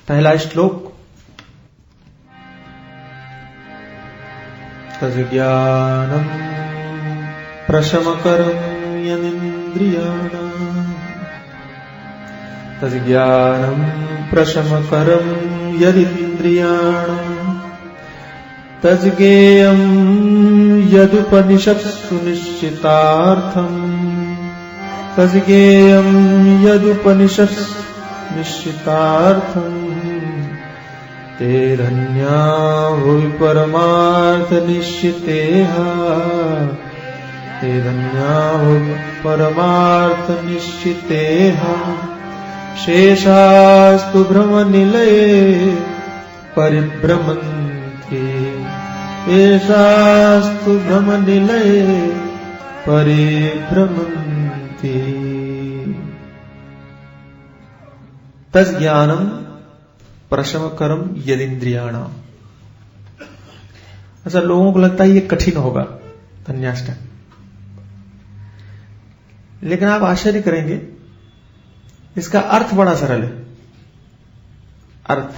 पहला श्लोक। तज्ज्ञानं प्रशमकरं यदिन्द्रियाणां, तज्ज्ञानं प्रशमकरं यदिन्द्रियाणां, तज्ज्ञेयं यदुपनिषत्सु निश्चितार्थम्, तज्ज्ञेयं यदुपनिषत्सु निश्चितार्थम्, ते धन्या भुवि परमार्थ निश्चितेह, ते धन्या भुवि परमार्थ निश्चितेह, शेषास्तु भ्रमनिलये परिभ्रमन्ति, शेषास्तु भ्रमनिलये परिभ्रमन्ति। तज्ज्ञानं प्रशमकरम यदिन्द्रियाणाम। अच्छा, लोगों को लगता है ये कठिन होगा धन्याष्टक, लेकिन आप आश्चर्य करेंगे, इसका अर्थ बड़ा सरल है। अर्थ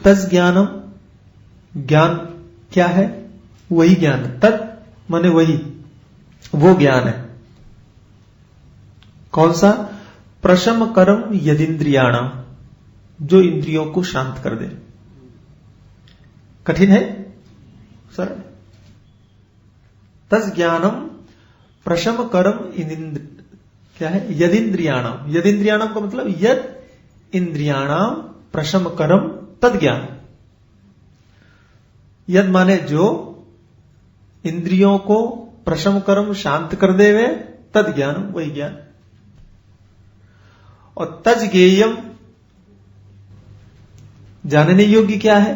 तज्ज्ञानम, ज्ञान क्या है? वही ज्ञान। तत् माने वही, वो ज्ञान है। कौन सा? प्रशमकरम यदिन्द्रियाणाम, जो इंद्रियों को शांत कर दे। कठिन है? सरल। तज्ज्ञानम प्रशमकरम क्या है? यदिन्द्रियाणाम। यदिन्द्रियाणाम का मतलब यद इंद्रियाणाम प्रशमकरम तज्ज्ञान। यद माने जो, इंद्रियों को प्रशमकरम शांत कर देवे, तज्ज्ञान वही ज्ञान। और तज्ज्ञेयम जानने योग्य क्या है?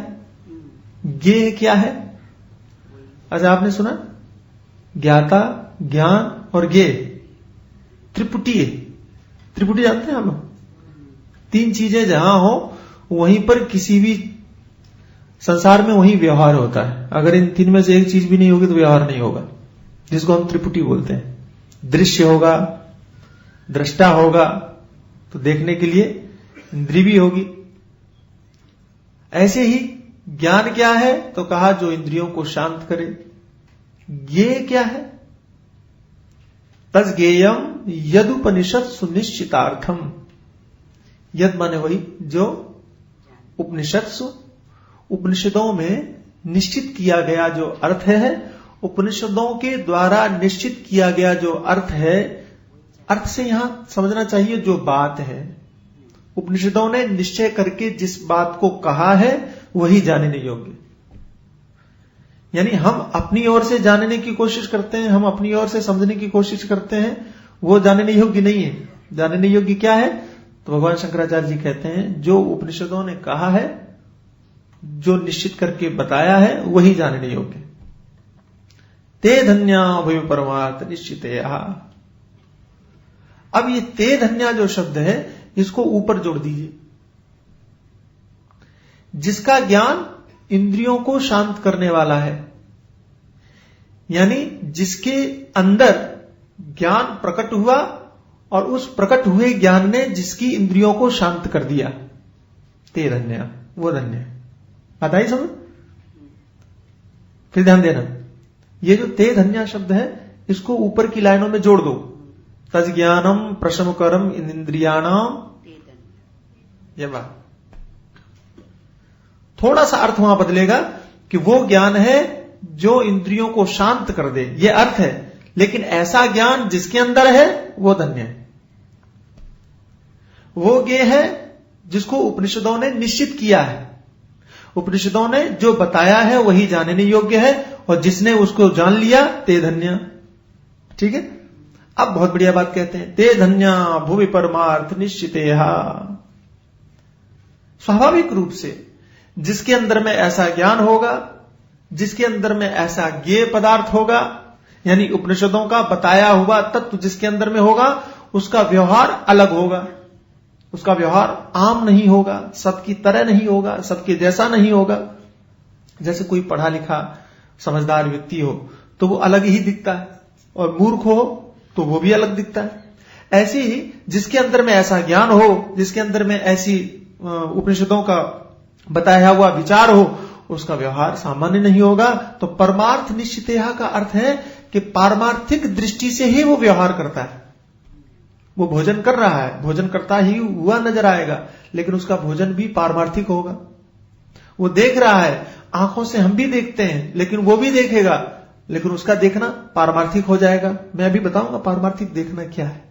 ज्ञेय क्या है? अच्छा, आपने सुना ज्ञाता, ज्ञान और ज्ञेय त्रिपुटी है। त्रिपुटी जानते हैं हम लोग? तीन चीजें जहां हो वहीं पर किसी भी संसार में वही व्यवहार होता है। अगर इन तीन में से एक चीज भी नहीं होगी तो व्यवहार नहीं होगा, जिसको हम त्रिपुटी बोलते हैं। दृश्य होगा, दृष्टा होगा, तो देखने के लिए इंद्री भी होगी। ऐसे ही ज्ञान क्या है? तो कहा जो इंद्रियों को शांत करे। ज्ञेय क्या है? तज्ज्ञेयम यदुपनिषद सुनिश्चितार्थम। यद माने वही जो उपनिषदों में निश्चित किया गया जो अर्थ है, उपनिषदों के द्वारा निश्चित किया गया जो अर्थ है। अर्थ से यहां समझना चाहिए जो बात है। उपनिषदों ने निश्चय करके जिस बात को कहा है वही जानने योग्य। यानी हम अपनी ओर से जानने की कोशिश करते हैं, हम अपनी ओर से समझने की कोशिश करते हैं, वो जानने योग्य नहीं है। जानने योग्य क्या है? तो भगवान शंकराचार्य जी कहते हैं जो उपनिषदों ने कहा है, जो निश्चित करके बताया है, वही जानने योग्य। ते धन्या भुवि परमार्थ निश्चितेह। अब ये ते धन्या जो शब्द है, इसको ऊपर जोड़ दीजिए। जिसका ज्ञान इंद्रियों को शांत करने वाला है, यानी जिसके अंदर ज्ञान प्रकट हुआ और उस प्रकट हुए ज्ञान ने जिसकी इंद्रियों को शांत कर दिया, ते धन्या, वो धन्य है। बात आई समझ? फिर ध्यान देना, ये जो ते धन्या शब्द है, इसको ऊपर की लाइनों में जोड़ दो। तज्ज्ञानम प्रशमकरम इंद्रियाणाम, ये बात। थोड़ा सा अर्थ वहां बदलेगा कि वो ज्ञान है जो इंद्रियों को शांत कर दे, ये अर्थ है। लेकिन ऐसा ज्ञान जिसके अंदर है वो धन्य है। वो ज्ञेय है जिसको उपनिषदों ने निश्चित किया है। उपनिषदों ने जो बताया है वही जानने योग्य है, और जिसने उसको जान लिया ते धन्य। ठीक है। अब बहुत बढ़िया बात कहते हैं, ते धन्या भुवि परमार्थ निश्चितेह। स्वाभाविक रूप से जिसके अंदर में ऐसा ज्ञान होगा, जिसके अंदर में ऐसा ज्ञेय पदार्थ होगा, यानी उपनिषदों का बताया हुआ तत्व जिसके अंदर में होगा, उसका व्यवहार अलग होगा। उसका व्यवहार आम नहीं होगा, सबकी तरह नहीं होगा, सबके जैसा नहीं होगा। जैसे कोई पढ़ा लिखा समझदार व्यक्ति हो तो वो अलग ही दिखता है, और मूर्ख हो तो वो भी अलग दिखता है। ऐसे ही जिसके अंदर में ऐसा ज्ञान हो, जिसके अंदर में ऐसी उपनिषदों का बताया हुआ विचार हो, उसका व्यवहार सामान्य नहीं होगा। तो परमार्थ निश्चितया का अर्थ है कि पारमार्थिक दृष्टि से ही वो व्यवहार करता है। वो भोजन कर रहा है, भोजन करता ही हुआ नजर आएगा, लेकिन उसका भोजन भी पारमार्थिक होगा। वो देख रहा है, आंखों से हम भी देखते हैं, लेकिन वो भी देखेगा, लेकिन उसका देखना पारमार्थिक हो जाएगा। मैं अभी बताऊंगा पारमार्थिक देखना क्या है,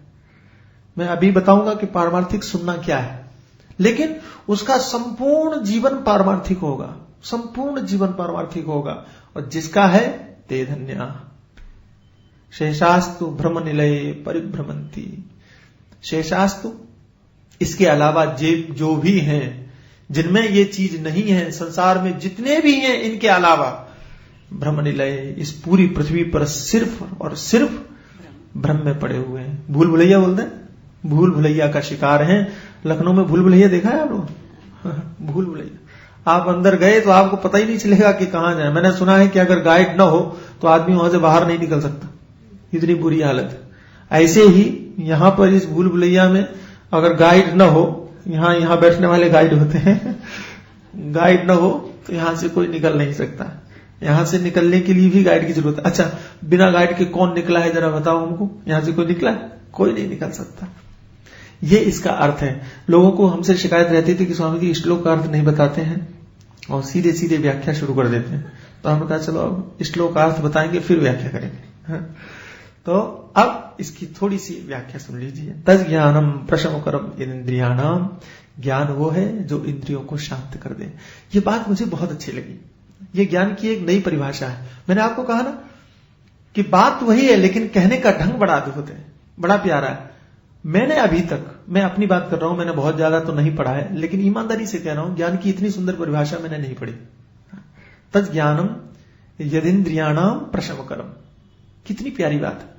मैं अभी बताऊंगा कि पारमार्थिक सुनना क्या है, लेकिन उसका संपूर्ण जीवन पारमार्थिक होगा, संपूर्ण जीवन पारमार्थिक होगा। और जिसका है ते धन्या। शेषास्तु भ्रम निलये परिभ्रमंती। शेषास्तु, इसके अलावा जो भी हैं, जिनमें ये चीज नहीं है, संसार में जितने भी हैं, इनके अलावा भ्रम निलय, इस पूरी पृथ्वी पर सिर्फ और सिर्फ भ्रम में पड़े हुए हैं। भूल भुलैया बोलते हैं, भूल भुलैया का शिकार हैं। लखनऊ में भूल भुलैया देखा है आप लोग? भूल भुलैया, आप अंदर गए तो आपको पता ही नहीं चलेगा कि कहां जाए। मैंने सुना है कि अगर गाइड न हो तो आदमी वहां से बाहर नहीं निकल सकता, इतनी बुरी हालत। ऐसे ही यहां पर इस भूल भुलैया में अगर गाइड न हो, यहां बैठने वाले गाइड होते हैं, गाइड न हो तो यहां से कोई निकल नहीं सकता। यहां से निकलने के लिए भी गाइड की जरूरत है। अच्छा, बिना गाइड के कौन निकला है जरा बताओ हमको? यहां से कोई निकला है? कोई नहीं निकल सकता। ये इसका अर्थ है। लोगों को हमसे शिकायत रहती थी कि स्वामी जी श्लोक का अर्थ नहीं बताते हैं और सीधे सीधे व्याख्या शुरू कर देते हैं। तो हमने कहा चलो अब श्लोक का अर्थ बताएंगे फिर व्याख्या करेंगे। तो अब इसकी थोड़ी सी व्याख्या सुन लीजिए। तज ज्ञानम प्रशमकरम इंद्रियाणाम, ज्ञान वो है जो इंद्रियों को शांत कर दे। ये बात मुझे बहुत अच्छी लगी। ये ज्ञान की एक नई परिभाषा है। मैंने आपको कहा ना कि बात वही है, लेकिन कहने का ढंग बड़ा अद्भुत है, बड़ा प्यारा है। मैंने अभी तक, मैं अपनी बात कर रहा हूं, मैंने बहुत ज्यादा तो नहीं पढ़ा है, लेकिन ईमानदारी से कह रहा हूं ज्ञान की इतनी सुंदर परिभाषा मैंने नहीं पढ़ी। तज ज्ञानम यदिन्द्रियाणाम प्रशमकरम, कितनी प्यारी बात है।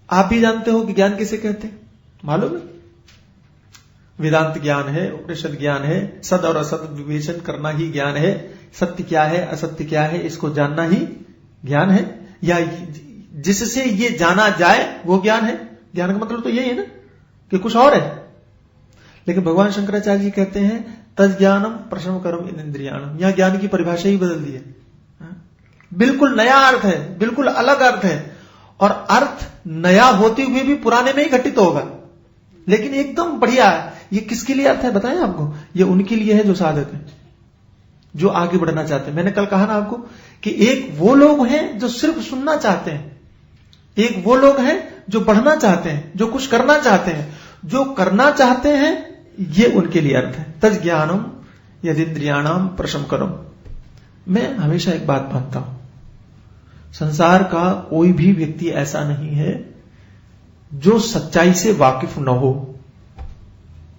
आप भी जानते हो कि ज्ञान किसे कहते हैं, मालूम है? वेदांत ज्ञान है, उपनिषद ज्ञान है, सद और असत विवेचन करना ही ज्ञान है। सत्य क्या है, असत्य क्या है, इसको जानना ही ज्ञान है, या जिससे ये जाना जाए वो ज्ञान है। ज्ञान का मतलब तो यही है ना कि कुछ और है। लेकिन भगवान शंकराचार्य जी कहते हैं तज ज्ञानम प्रशमकरम इंद्रियाणम। यहां ज्ञान की परिभाषा ही बदल दी है, बिल्कुल नया अर्थ है, बिल्कुल अलग अर्थ है। और अर्थ नया होते हुए भी पुराने में ही घटित होगा, लेकिन एकदम बढ़िया है। ये किसके लिए अर्थ है बताएं आपको? ये उनके लिए है जो साधक है, जो आगे बढ़ना चाहते हैं। मैंने कल कहा ना आपको कि एक वो लोग हैं जो सिर्फ सुनना चाहते हैं, एक वो लोग हैं जो बढ़ना चाहते हैं, जो कुछ करना चाहते हैं। जो करना चाहते हैं ये उनके लिए अर्थ है। तज ज्ञानम यदिन्द्रियाणाम प्रशमकरम। मैं हमेशा एक बात मानता हूं, संसार का कोई भी व्यक्ति ऐसा नहीं है जो सच्चाई से वाकिफ न हो।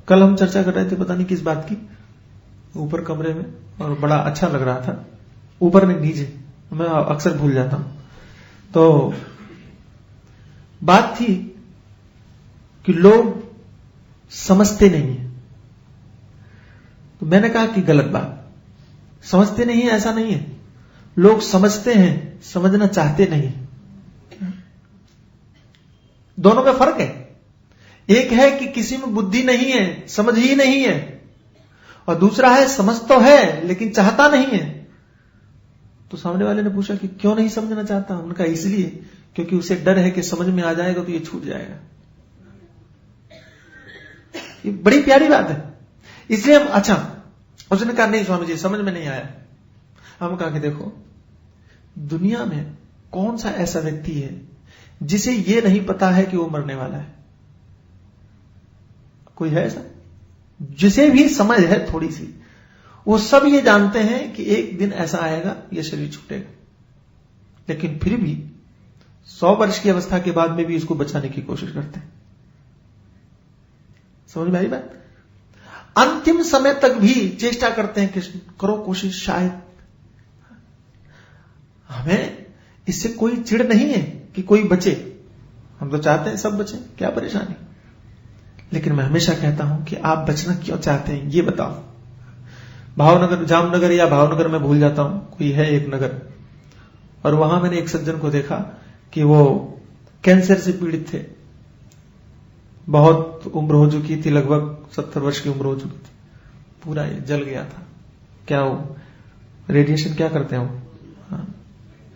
कल हम चर्चा कर रहे थे, पता नहीं किस बात की, ऊपर कमरे में, और बड़ा अच्छा लग रहा था। ऊपर नहीं, नीचे, मैं अक्सर भूल जाता हूं। तो बात थी कि लोग समझते नहीं है। तो मैंने कहा कि गलत बात, समझते नहीं है ऐसा नहीं है, लोग समझते हैं, समझना चाहते नहीं। दोनों में फर्क है। एक है कि किसी में बुद्धि नहीं है, समझ ही नहीं है, और दूसरा है समझ तो है लेकिन चाहता नहीं है। तो सामने वाले ने पूछा कि क्यों नहीं समझना चाहता? उनका इसलिए क्योंकि उसे डर है कि समझ में आ जाएगा तो ये छूट जाएगा। ये बड़ी प्यारी बात है। इसलिए हम, अच्छा, उसने कहा नहीं स्वामी जी समझ में नहीं आया। हम कहा कि देखो, दुनिया में कौन सा ऐसा व्यक्ति है जिसे ये नहीं पता है कि वो मरने वाला है? कोई है ऐसा? जिसे भी समझ है थोड़ी सी, वो सब ये जानते हैं कि एक दिन ऐसा आएगा ये शरीर छूटेगा, लेकिन फिर भी 100 वर्ष की अवस्था के बाद में भी इसको बचाने की कोशिश करते हैं। समझ में आई बात? अंतिम समय तक भी चेष्टा करते हैं कि करो कोशिश, शायद। हमें इससे कोई चिढ़ नहीं है कि कोई बचे, हम तो चाहते हैं सब बचे, क्या परेशानी। लेकिन मैं हमेशा कहता हूं कि आप बचना क्यों चाहते हैं ये बताओ। भावनगर, जामनगर या भावनगर में भूल जाता हूं, कोई है एक नगर, और वहां मैंने एक सज्जन को देखा कि वो कैंसर से पीड़ित थे, बहुत उम्र हो चुकी थी, लगभग 70 वर्ष की उम्र हो चुकी थी, पूरा ये जल गया था। क्या वो रेडिएशन क्या करते हैं वो, हाँ,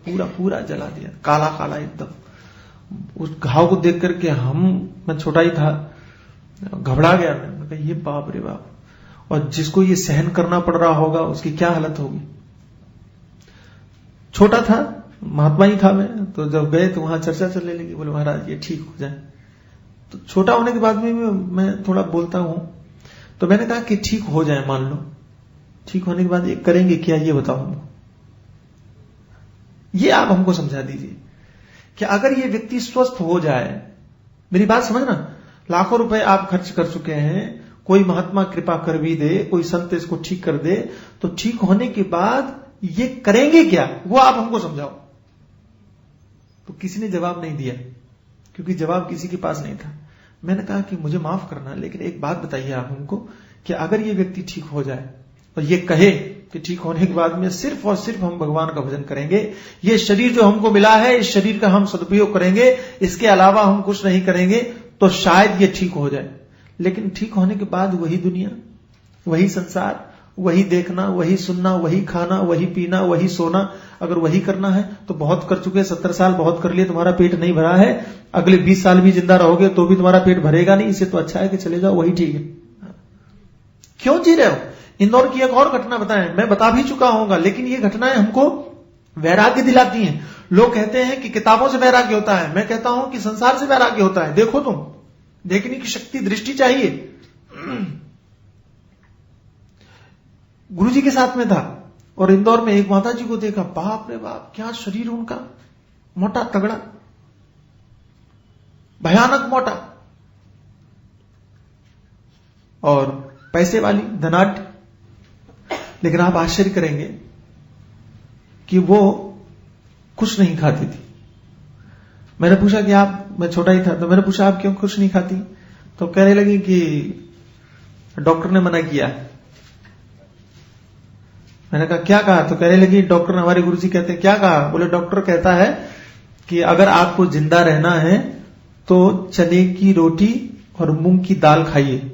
पूरा पूरा जला दिया, काला काला एकदम। उस घाव को देख करके मैं छोटा ही था, घबरा गया। मैं कहा ये बाप रे बाप, और जिसको ये सहन करना पड़ रहा होगा उसकी क्या हालत होगी। छोटा था, महात्मा ही था मैं, तो जब गए तो वहां चर्चा चलने लगी, बोले महाराज ये ठीक हो जाए। तो छोटा होने के बाद में मैं थोड़ा बोलता हूं, तो मैंने कहा कि ठीक हो जाए, मान लो ठीक होने के बाद ये करेंगे क्या, ये बताओ हमको, ये आप हमको समझा दीजिए कि अगर ये व्यक्ति स्वस्थ हो जाए, मेरी बात समझना, लाखों रुपए आप खर्च कर चुके हैं, कोई महात्मा कृपा कर भी दे, कोई संत इसको ठीक कर दे, तो ठीक होने के बाद ये करेंगे क्या, वो आप हमको समझाओ। तो किसी ने जवाब नहीं दिया, क्योंकि जवाब किसी के पास नहीं था। मैंने कहा कि मुझे माफ करना, लेकिन एक बात बताइए आप हमको कि अगर ये व्यक्ति ठीक हो जाए और ये कहे कि ठीक होने के बाद में सिर्फ और सिर्फ हम भगवान का भजन करेंगे, ये शरीर जो हमको मिला है इस शरीर का हम सदुपयोग करेंगे, इसके अलावा हम कुछ नहीं करेंगे, तो शायद ये ठीक हो जाए। लेकिन ठीक होने के बाद वही दुनिया, वही संसार, वही देखना, वही सुनना, वही खाना, वही पीना, वही सोना, अगर वही करना है तो बहुत कर चुके, 70 साल बहुत कर लिए, तुम्हारा पेट नहीं भरा है, अगले 20 साल भी जिंदा रहोगे तो भी तुम्हारा पेट भरेगा नहीं, इससे तो अच्छा है कि चले जाओ, वही ठीक है। क्यों जी रहे हो? इंदौर की एक और घटना बताएं, मैं बता भी चुका हूंगा, लेकिन ये घटनाएं हमको वैराग्य दिलाती हैं। लोग कहते हैं कि किताबों से वैराग्य होता है, मैं कहता हूं कि संसार से वैराग्य होता है। देखो तुम, देखने की शक्ति, दृष्टि चाहिए। गुरुजी के साथ में था और इंदौर में एक माता जी को देखा, बाप रे बाप क्या शरीर उनका, मोटा तगड़ा, भयानक मोटा, और पैसे वाली, धनाढ्य। लेकिन आप आश्चर्य करेंगे कि वो कुछ नहीं खाती थी। मैंने पूछा कि आप, मैं छोटा ही था तो मैंने पूछा आप क्यों कुछ नहीं खाती, तो कहने लगी कि डॉक्टर ने मना किया। मैंने कहा क्या कहा, तो कहने लगी डॉक्टर, हमारे गुरुजी कहते हैं, क्या कहा? बोले डॉक्टर कहता है कि अगर आपको जिंदा रहना है तो चने की रोटी और मूंग की दाल खाइए।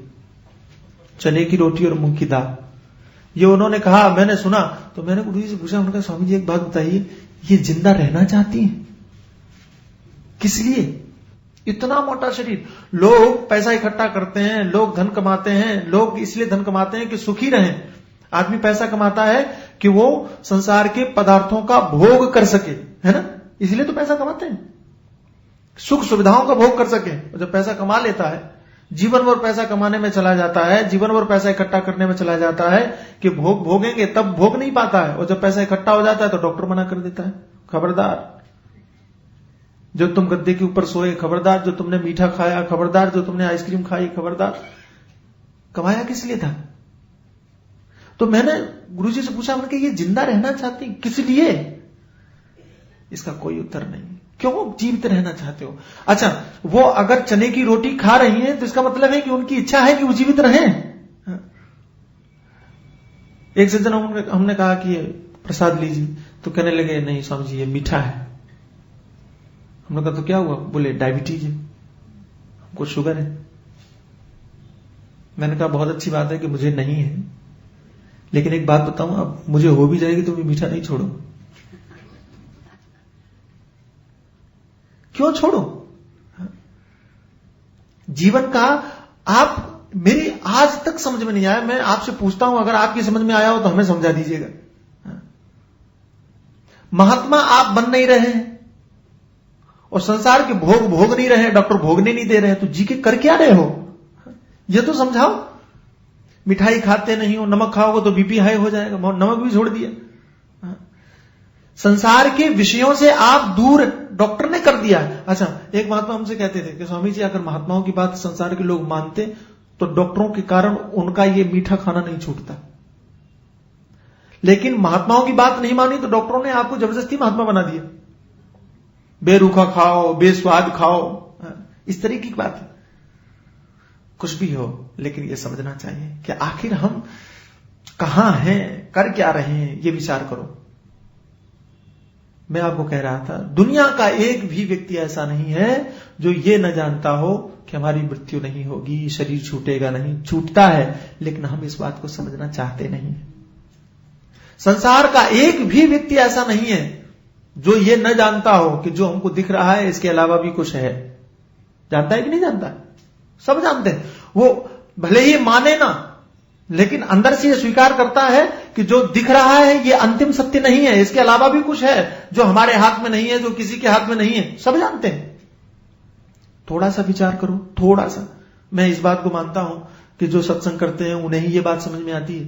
चने की रोटी और मूंग की दाल, ये उन्होंने कहा, मैंने सुना। तो मैंने गुरुजी से पूछा, उन्होंने कहा स्वामी जी एक बात बताइए, ये जिंदा रहना चाहती हैं, किस लिए? इतना मोटा शरीर। लोग पैसा इकट्ठा करते हैं, लोग धन कमाते हैं, लोग इसलिए धन कमाते हैं कि सुखी रहें। आदमी पैसा कमाता है कि वो संसार के पदार्थों का भोग कर सके, है ना, इसलिए तो पैसा कमाते हैं, सुख सुविधाओं का भोग कर सके। जब पैसा कमा लेता है, जीवन भर पैसा कमाने में चला जाता है, जीवन भर पैसा इकट्ठा करने में चला जाता है कि भोगेंगे, तब भोग नहीं पाता है। और जब पैसा इकट्ठा हो जाता है तो डॉक्टर मना कर देता है, खबरदार जो तुम गद्दे के ऊपर सोए, खबरदार जो तुमने मीठा खाया, खबरदार जो तुमने आइसक्रीम खाई, खबरदार। कमाया किस लिए था? तो मैंने गुरुजी से पूछा, मैंने ये जिंदा रहना चाहती किस लिए? इसका कोई उत्तर नहीं। क्यों जीवित रहना चाहते हो? अच्छा, वो अगर चने की रोटी खा रही हैं तो इसका मतलब है कि उनकी इच्छा है कि वो जीवित रहें। एक सज्जन हमने कहा कि प्रसाद लीजिए, तो कहने लगे नहीं स्वामी जी ये मीठा है। हमने कहा तो क्या हुआ? बोले डायबिटीज है, हमको शुगर है। मैंने कहा बहुत अच्छी बात है कि मुझे नहीं है, लेकिन एक बात बताऊं, अब मुझे हो भी जाएगी तो मैं मीठा नहीं छोड़ो। क्यों छोड़ो? जीवन का आप, मेरी आज तक समझ में नहीं आया, मैं आपसे पूछता हूं, अगर आपकी समझ में आया हो तो हमें समझा दीजिएगा। महात्मा आप बन नहीं रहे हैं और संसार के भोग नहीं रहे हैं, डॉक्टर भोगने नहीं दे रहे हैं, तो जी के कर क्या रहे हो? ये तो समझाओ। मिठाई खाते नहीं हो, नमक खाओगे तो बीपी हाई हो जाएगा, नमक भी छोड़ दिया। संसार के विषयों से आप दूर, डॉक्टर ने कर दिया। अच्छा, एक महात्मा हमसे कहते थे कि स्वामी जी अगर महात्माओं की बात संसार के लोग मानते तो डॉक्टरों के कारण उनका ये मीठा खाना नहीं छूटता, लेकिन महात्माओं की बात नहीं मानी तो डॉक्टरों ने आपको जबरदस्ती महात्मा बना दिया। बेरूखा खाओ, बेस्वाद खाओ, इस तरीके की बात है। कुछ भी हो, लेकिन यह समझना चाहिए कि आखिर हम कहां हैं, कर क्या रहे हैं, ये विचार करो। मैं आपको कह रहा था, दुनिया का एक भी व्यक्ति ऐसा नहीं है जो ये न जानता हो कि हमारी मृत्यु नहीं होगी, शरीर छूटेगा नहीं। छूटता है, लेकिन हम इस बात को समझना चाहते नहीं। संसार का एक भी व्यक्ति ऐसा नहीं है जो ये न जानता हो कि जो हमको दिख रहा है इसके अलावा भी कुछ है। जानता है कि नहीं जानता? सब जानते हैं। वो भले ही माने ना, लेकिन अंदर से ये स्वीकार करता है कि जो दिख रहा है ये अंतिम सत्य नहीं है, इसके अलावा भी कुछ है जो हमारे हाथ में नहीं है, जो किसी के हाथ में नहीं है। सब जानते हैं। थोड़ा सा विचार करो, थोड़ा सा। मैं इस बात को मानता हूं कि जो सत्संग करते हैं उन्हें ही ये बात समझ में आती है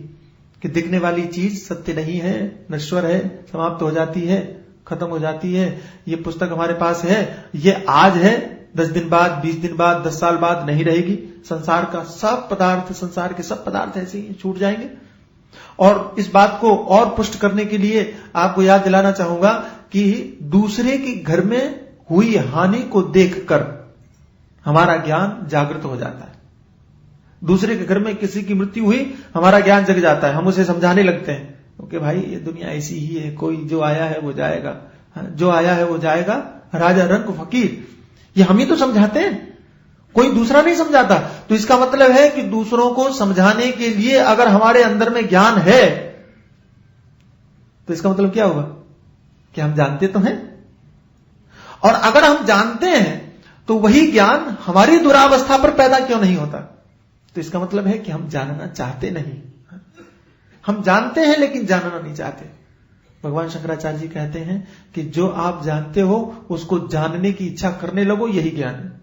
कि दिखने वाली चीज सत्य नहीं है, नश्वर है, समाप्त हो जाती है, खत्म हो जाती है। ये पुस्तक हमारे पास है, ये आज है, 10 दिन बाद, 20 दिन बाद, 10 साल बाद नहीं रहेगी। संसार का सब पदार्थ, संसार के सब पदार्थ ऐसे ही छूट जाएंगे। और इस बात को और पुष्ट करने के लिए आपको याद दिलाना चाहूंगा कि दूसरे के घर में हुई हानि को देखकर हमारा ज्ञान जागृत हो जाता है। दूसरे के घर में किसी की मृत्यु हुई, हमारा ज्ञान जग जाता है। हम उसे समझाने लगते हैं कि भाई ये दुनिया ऐसी ही है, कोई जो आया है वो जाएगा, जो आया है वो जाएगा, राजा रंक फकीर। ये हम ही तो समझाते हैं, कोई दूसरा नहीं समझाता। तो इसका मतलब है कि दूसरों को समझाने के लिए अगर हमारे अंदर में ज्ञान है तो इसका मतलब क्या होगा कि हम जानते तो हैं। और अगर हम जानते हैं तो वही ज्ञान हमारी दुरावस्था पर पैदा क्यों नहीं होता? तो इसका मतलब है कि हम जानना चाहते नहीं। हम जानते हैं लेकिन जानना नहीं चाहते। भगवान शंकराचार्य जी कहते हैं कि जो आप जानते हो उसको जानने की इच्छा करने लगो, यही ज्ञान है।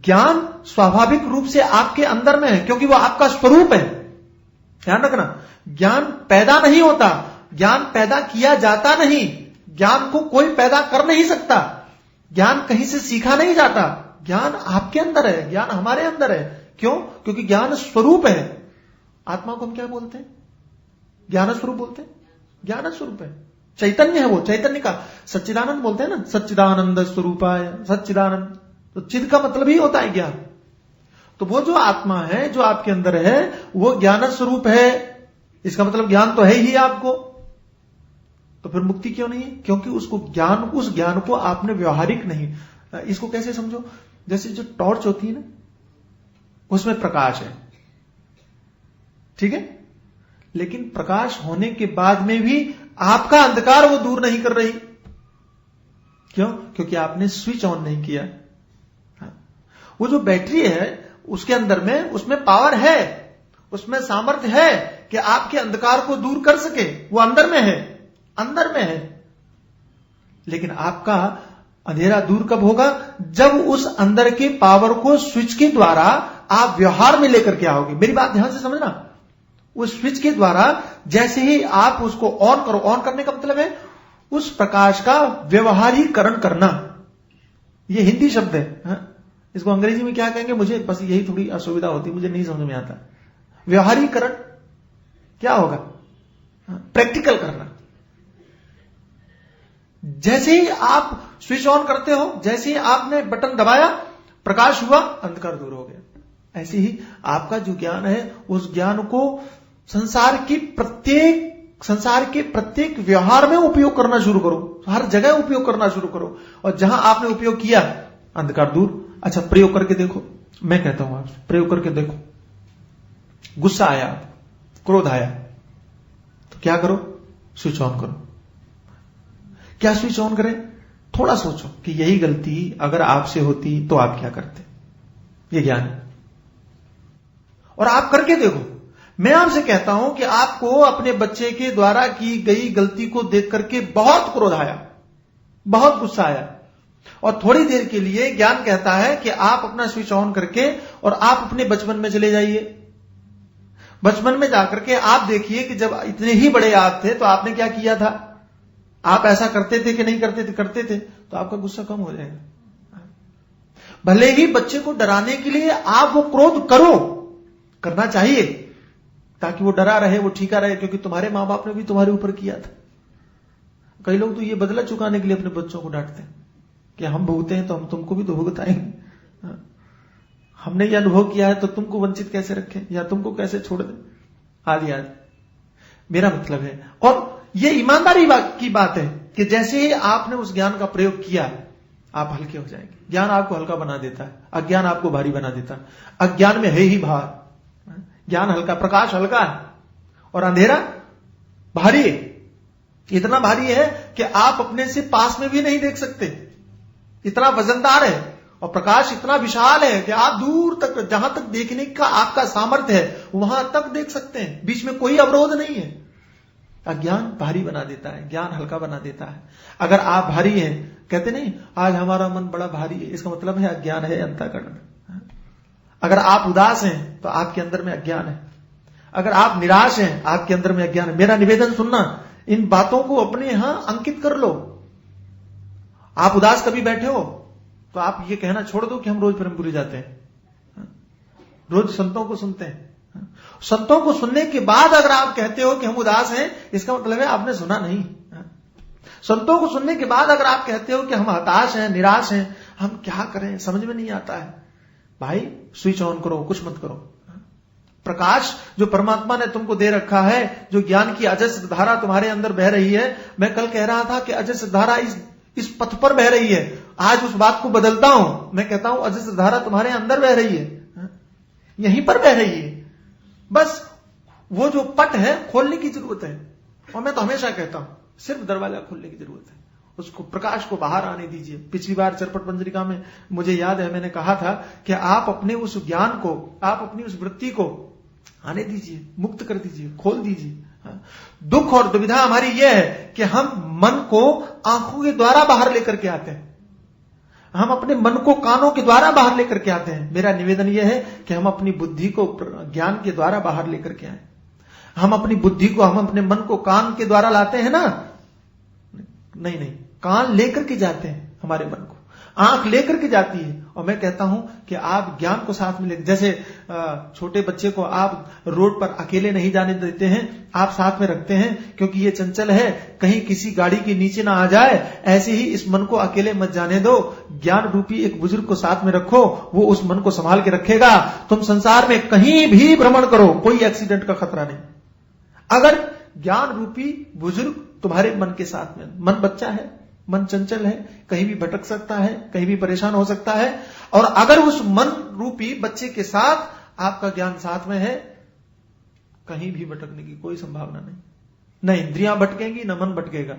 ज्ञान स्वाभाविक रूप से आपके अंदर में है, क्योंकि वो आपका स्वरूप है। ध्यान रखना, ज्ञान पैदा नहीं होता, ज्ञान पैदा किया जाता नहीं। ज्ञान को कोई पैदा कर नहीं सकता, ज्ञान कहीं से सीखा नहीं जाता। ज्ञान आपके अंदर है, ज्ञान हमारे अंदर है। क्यों? क्योंकि ज्ञान स्वरूप है। आत्मा को हम क्या बोलते हैं? ज्ञान स्वरूप बोलते हैं। ज्ञान स्वरूप है, चैतन्य है वो। चैतन्य का सच्चिदानंद बोलते हैं ना, सच्चिदानंद स्वरूपाय सच्चिदानंद। तो चिद का मतलब ही होता है ज्ञान। तो वो जो आत्मा है जो आपके अंदर है वो ज्ञान स्वरूप है। इसका मतलब ज्ञान तो है ही आपको। तो फिर मुक्ति क्यों नहीं है? क्योंकि उसको ज्ञान, उस ज्ञान को आपने व्यवहारिक नहीं। इसको कैसे समझो, जैसे जो टॉर्च होती है ना, उसमें प्रकाश है, ठीक है, लेकिन प्रकाश होने के बाद में भी आपका अंधकार वो दूर नहीं कर रही। क्यों? क्योंकि आपने स्विच ऑन नहीं किया। वो जो बैटरी है उसके अंदर में, उसमें पावर है, उसमें सामर्थ्य है कि आपके अंधकार को दूर कर सके। वो अंदर में है, अंदर में है। लेकिन आपका अंधेरा दूर कब होगा? जब उस अंदर के पावर को स्विच के द्वारा आप व्यवहार में लेकर के आओगे। मेरी बात ध्यान से समझना। उस स्विच के द्वारा जैसे ही आप उसको ऑन करो, ऑन करने का मतलब है उस प्रकाश का व्यवहारीकरण करना। यह हिंदी शब्द है, इसको अंग्रेजी में क्या कहेंगे मुझे बस यही थोड़ी असुविधा होती, मुझे नहीं समझ में आता। व्यवहारीकरण क्या होगा? प्रैक्टिकल करना। जैसे ही आप स्विच ऑन करते हो, जैसे ही आपने बटन दबाया, प्रकाश हुआ, अंधकार दूर हो गया। ऐसे ही आपका जो ज्ञान है उस ज्ञान को संसार के प्रत्येक व्यवहार में उपयोग करना शुरू करो, हर जगह उपयोग करना शुरू करो। और जहां आपने उपयोग किया, अंधकार दूर। अच्छा, प्रयोग करके देखो। मैं कहता हूं आपसे, प्रयोग करके देखो। गुस्सा आया, क्रोध आया, तो क्या करो? स्विच ऑन करो। क्या स्विच ऑन करें? थोड़ा सोचो कि यही गलती अगर आपसे होती तो आप क्या करते। ये ज्ञान है, और आप करके देखो। मैं आपसे कहता हूं कि आपको अपने बच्चे के द्वारा की गई गलती को देख करके बहुत क्रोध आया, बहुत गुस्सा आया, और थोड़ी देर के लिए ज्ञान कहता है कि आप अपना स्विच ऑन करके और आप अपने बचपन में चले जाइए। बचपन में जाकर के आप देखिए कि जब इतने ही बड़े आप थे तो आपने क्या किया था। आप ऐसा करते थे कि नहीं करते थे? करते थे, तो आपका गुस्सा कम हो जाएगा। भले ही बच्चे को डराने के लिए आप वो क्रोध करो, करना चाहिए, ताकि वो डरा रहे, वो ठीका रहे, क्योंकि तुम्हारे मां बाप ने भी तुम्हारे ऊपर किया था। कई लोग तो ये बदला चुकाने के लिए अपने बच्चों को डांटते हैं कि हम भुगते हैं तो हम तुमको भी तो भुगताएंगे। हमने ये अनुभव किया है तो तुमको वंचित कैसे रखें या तुमको कैसे छोड़ दें, आदि आदि। मेरा मतलब है, और ये ईमानदारी की बात है कि जैसे ही आपने उस ज्ञान का प्रयोग किया, आप हल्के हो जाएंगे। ज्ञान आपको हल्का बना देता है, अज्ञान आपको भारी बना देता है। अज्ञान में है ही भार, ज्ञान हल्का, प्रकाश हल्का है और अंधेरा भारी है। इतना भारी है कि आप अपने से पास में भी नहीं देख सकते, इतना वजनदार है। और प्रकाश इतना विशाल है कि आप दूर तक, जहां तक देखने का आपका सामर्थ्य है वहां तक देख सकते हैं, बीच में कोई अवरोध नहीं है। अज्ञान भारी बना देता है, ज्ञान हल्का बना देता है। अगर आप भारी हैं, कहते नहीं आज हमारा मन बड़ा भारी है, इसका मतलब है अज्ञान है अंतःकरण में। अगर आप उदास हैं तो आपके अंदर में अज्ञान है। अगर आप निराश हैं, आपके अंदर में अज्ञान है। मेरा निवेदन सुनना, इन बातों को अपने यहां अंकित कर लो। आप उदास कभी बैठे हो तो आप ये कहना छोड़ दो कि हम रोज ब्रह्मपुरी जाते हैं, रोज संतों को सुनते हैं। संतों को सुनने के बाद अगर आप कहते हो कि हम उदास हैं, इसका मतलब है आपने सुना नहीं। संतों को सुनने के बाद अगर आप कहते हो कि हम हताश हैं, निराश हैं, हम क्या करें, समझ में नहीं आता है, भाई स्विच ऑन करो, कुछ मत करो। प्रकाश जो परमात्मा ने तुमको दे रखा है, जो ज्ञान की अजस्र धारा तुम्हारे अंदर बह रही है। मैं कल कह रहा था कि अजस्र धारा इस पथ पर बह रही है। आज उस बात को बदलता हूं, मैं कहता हूं अजस्र धारा तुम्हारे अंदर बह रही है, यहीं पर बह रही है। बस वो जो पट है खोलने की जरूरत है। और मैं तो हमेशा कहता हूं सिर्फ दरवाजा खोलने की जरूरत है, उसको, प्रकाश को बाहर आने दीजिए। पिछली बार चरपट मंजरिका में मुझे याद है मैंने कहा था कि आप अपने उस ज्ञान को, आप अपनी उस वृत्ति को आने दीजिए, मुक्त कर दीजिए, खोल दीजिए। दुख और दुविधा हमारी यह है कि हम मन को आंखों के द्वारा बाहर लेकर के आते हैं, हम अपने मन को कानों के द्वारा बाहर लेकर के आते हैं। मेरा निवेदन यह है कि हम अपनी बुद्धि को ज्ञान के द्वारा बाहर लेकर के आए। हम अपनी बुद्धि को, हम अपने मन को कान के द्वारा लाते हैं ना, नहीं, कान लेकर के जाते हैं हमारे मन को, आंख लेकर के जाती है। और मैं कहता हूं कि आप ज्ञान को साथ में ले, जैसे छोटे बच्चे को आप रोड पर अकेले नहीं जाने देते हैं, आप साथ में रखते हैं क्योंकि ये चंचल है, कहीं किसी गाड़ी के नीचे ना आ जाए। ऐसे ही इस मन को अकेले मत जाने दो, ज्ञान रूपी एक बुजुर्ग को साथ में रखो, वो उस मन को संभाल के रखेगा। तुम संसार में कहीं भी भ्रमण करो, कोई एक्सीडेंट का खतरा नहीं, अगर ज्ञान रूपी बुजुर्ग तुम्हारे मन के साथ में। मन बच्चा है, मन चंचल है, कहीं भी भटक सकता है, कहीं भी परेशान हो सकता है। और अगर उस मन रूपी बच्चे के साथ आपका ज्ञान साथ में है, कहीं भी भटकने की कोई संभावना नहीं। न इंद्रियां भटकेंगी, न मन भटकेगा।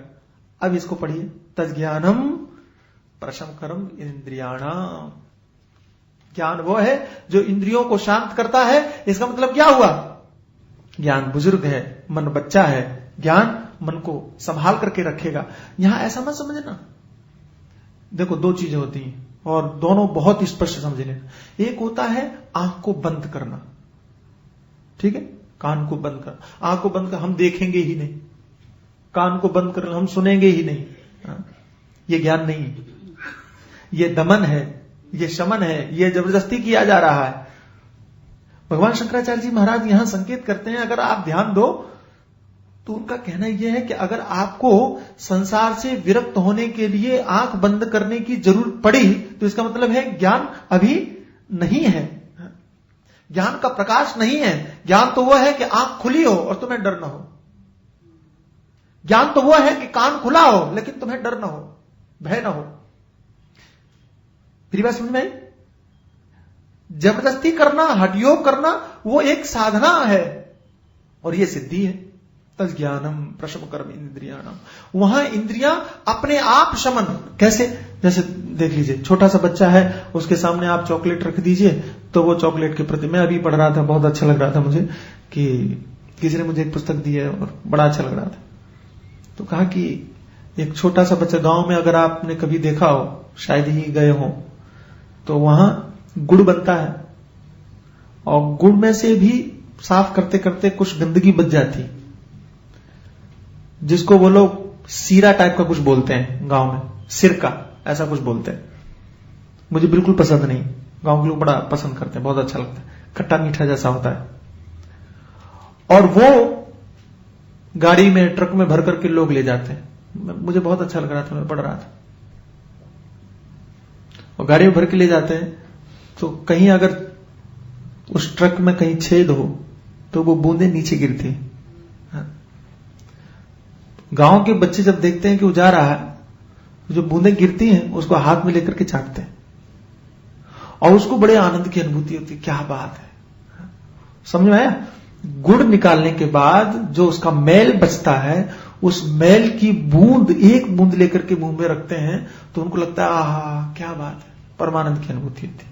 अब इसको पढ़िए, तज्ज्ञानम प्रशमकरम इंद्रियाणाम। ज्ञान वो है जो इंद्रियों को शांत करता है। इसका मतलब क्या हुआ, ज्ञान बुजुर्ग है, मन बच्चा है, ज्ञान मन को संभाल करके रखेगा। यहां ऐसा मत समझना। देखो दो चीजें होती हैं और दोनों बहुत स्पष्ट समझ लेना। एक होता है आंख को बंद करना, ठीक है, कान को बंद कर, आंख को बंद कर, हम देखेंगे ही नहीं, कान को बंद कर, हम सुनेंगे ही नहीं। ये ज्ञान नहीं है, ये दमन है, ये शमन है, ये जबरदस्ती किया जा रहा है। भगवान शंकराचार्य जी महाराज यहां संकेत करते हैं, अगर आप ध्यान दो तो उनका कहना यह है कि अगर आपको संसार से विरक्त होने के लिए आंख बंद करने की जरूरत पड़ी तो इसका मतलब है ज्ञान अभी नहीं है, ज्ञान का प्रकाश नहीं है। ज्ञान तो वह है कि आंख खुली हो और तुम्हें डर ना हो। ज्ञान तो वह है कि कान खुला हो लेकिन तुम्हें डर ना हो, भय ना हो। मेरी बात समझ में आई? जबरदस्ती करना, हठयोग करना, वो एक साधना है और ये सिद्धि है। तज्ज्ञानम प्रशमकरम इंद्रियाणाम। वहां इंद्रियां अपने आप शमन, कैसे, जैसे देख लीजिए छोटा सा बच्चा है, उसके सामने आप चॉकलेट रख दीजिए तो वो चॉकलेट के प्रति, मैं अभी पढ़ रहा था, बहुत अच्छा लग रहा था मुझे कि किसी ने मुझे एक पुस्तक दी है और बड़ा अच्छा लग रहा था। तो कहा कि एक छोटा सा बच्चा, गांव में अगर आपने कभी देखा हो, शायद ही गए हो, तो वहां गुड़ बनता है और गुड़ में से भी साफ करते करते कुछ गंदगी बच जाती, जिसको वो लोग सीरा टाइप का कुछ बोलते हैं गांव में, सिरका ऐसा कुछ बोलते हैं। मुझे बिल्कुल पसंद नहीं, गांव के लोग बड़ा पसंद करते हैं, बहुत अच्छा लगता है, खट्टा मीठा जैसा होता है। और वो गाड़ी में, ट्रक में भर करके लोग ले जाते हैं। मुझे बहुत अच्छा लग रहा था, मैं पढ़ रहा था। और गाड़ी में भर के ले जाते हैं तो कहीं अगर उस ट्रक में कहीं छेद हो तो वो बूंदें नीचे गिरती हैं। गांव के बच्चे जब देखते हैं कि वो जा रहा है, जो बूंदें गिरती हैं उसको हाथ में लेकर के चाटते हैं और उसको बड़े आनंद की अनुभूति होती है। क्या बात है, समझ में आया? गुड़ निकालने के बाद जो उसका मैल बचता है, उस मैल की बूंद, एक बूंद लेकर के मुंह में रखते हैं तो उनको लगता है आहा क्या बात है, परमानंद की अनुभूति होती